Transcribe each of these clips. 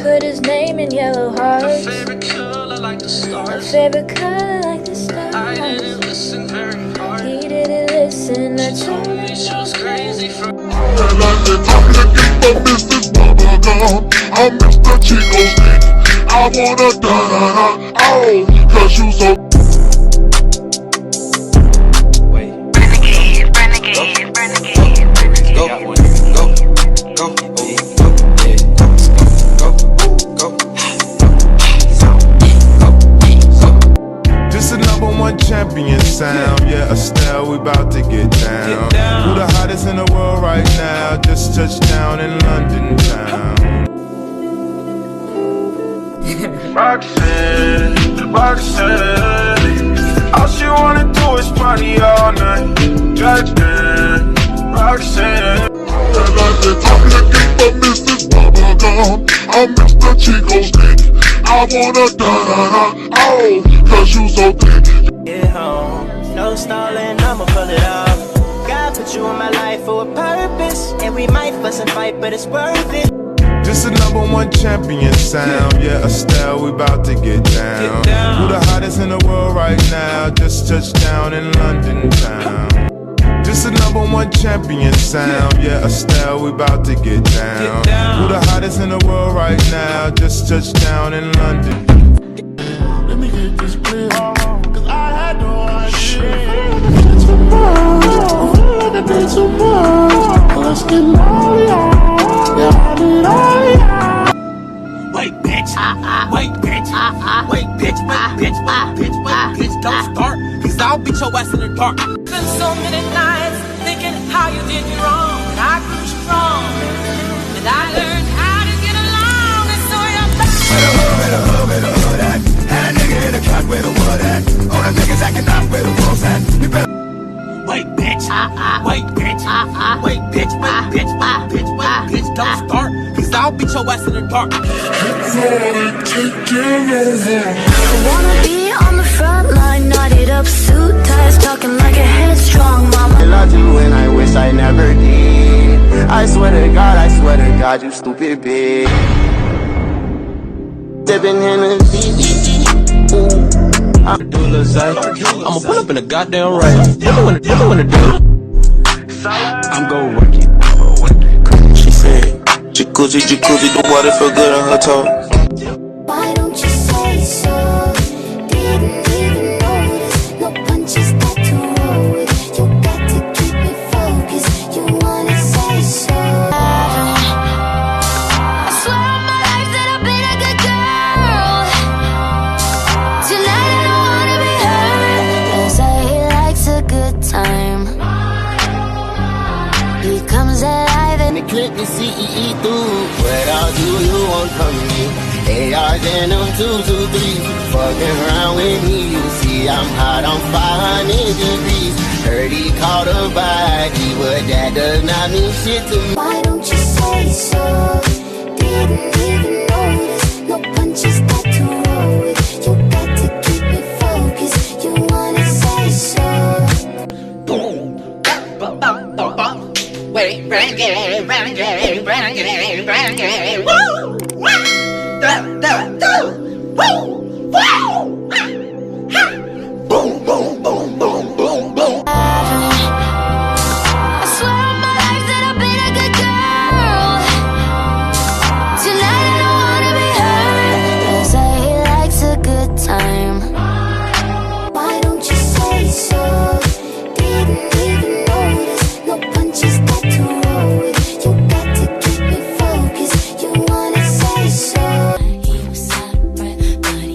Put his name in yellow hearts. My favorite color like the stars. I didn't listen very hard. He didn't listen at all. Told me she was crazy for. And I've been talking to keep my business bubble gum. I'm Mr. Chico Stick. I wanna da-da-da, oh, cause you so. Champion sound, yeah, Estelle, we about to get down. Who the hottest in the world right now? Just touched down in London town. Roxanne, Roxanne, all she wanna do is party all night. Judgment, Roxanne. And I've been talking to keep my business bubble gum. I'm Mr. Chico Stick. I wanna da-da-da, oh, cause you so thick. Get home, no stalling, I'ma pull it off. God put you in my life for a purpose, and we might fuss and fight, but it's worth it. Just a #1 champion sound, yeah, Estelle, we about to get down. Who the hottest in the world right now? Just touched down in London town. Just a #1 champion sound, yeah, Estelle, we about to get down. Who the hottest in the world right now? Just touched down in London. Let me get this clear. Too much. Let's get money on. Wait, bitch. Wait, bitch. Wait, bitch. Wait, bitch. Wait, bitch. Wait, bitch. Don't start, cause I'll beat your ass in the dark. Spent so many nights thinking how you did me wrong, and I grew strong, and I learned how to get along, and so you're back. Where the hood at? Had a nigga in the cut where the wood at. All the niggas acting up where the wolves at. You better. Wait, bitch. Wait, bitch. Wait, bitch. Wait, bitch. Wait, bitch. Wait, bitch. Don't start, cause I'll beat your ass in the dark. I wanna be on the front line, knotted up, suit ties, talking like a headstrong mama. I do and I wish I never did. I swear to God, you stupid bitch. Sipping Hennessy, ooh. I'ma do a little Zay. I'ma pull up in a goddamn race. Tell me when to do it. I'm gon' work it. She said, jacuzzi, jacuzzi, the water feel good on her toe. Why don't you say so? Didn't even notice. No punches got to roll with. You got to keep me focused. You wanna say so? I swear on my life that I've been a good girl. Tonight I don't wanna be hurt. Cause he likes a good time. He comes alive and Click the CEE through. What all do you want from me? ARs and them 223. Fucking around with me, you see I'm hot on 500 degrees. Heard he caught a body, but that does not mean shit to me. why don't you say so? Didn't even notice. No punches got to roll with. You got to keep me focused. You wanna say so? Wait, bring it, woo! Boom, boom, boom, boom, boom, boom. I swear on my life that I've been a good girl. Tonight I don't wanna be hurt. Cause he likes a good time. Why don't you say so? Didn't even notice. No punches got to roll with. You got to keep me focused. You wanna say so? He was out of breath, but he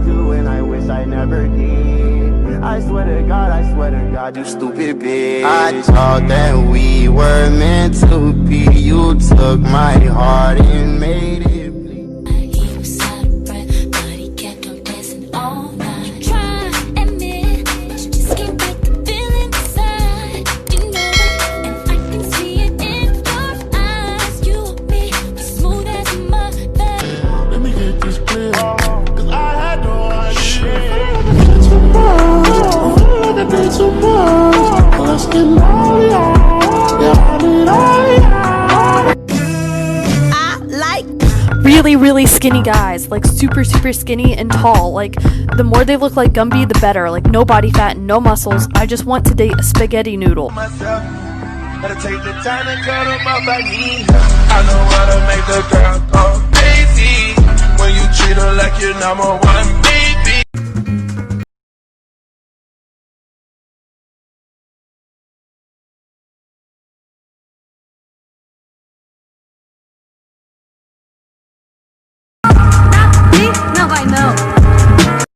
to and I wish I never did. I swear to God, you stupid bitch. I thought that we were meant to be. You took my heart and made it bleed. He was out of breath, but he kept on dancing all night. Try to admit that you just can't break the feeling inside. You know it, and I can see it in your eyes. You and me, smooth as a mother. Let me get this clear, cause I had no idea. Too much. Let's get money on. Yeah, I need all. I like really skinny guys, like super skinny and tall. Like the more they look like Gumby, the better. Like no body fat and no muscles. I just want to date a spaghetti noodle. Myself, gotta take the time and cut them off. I need her. I know how to make the girl go crazy when you treat her like your number one baby. Now I know.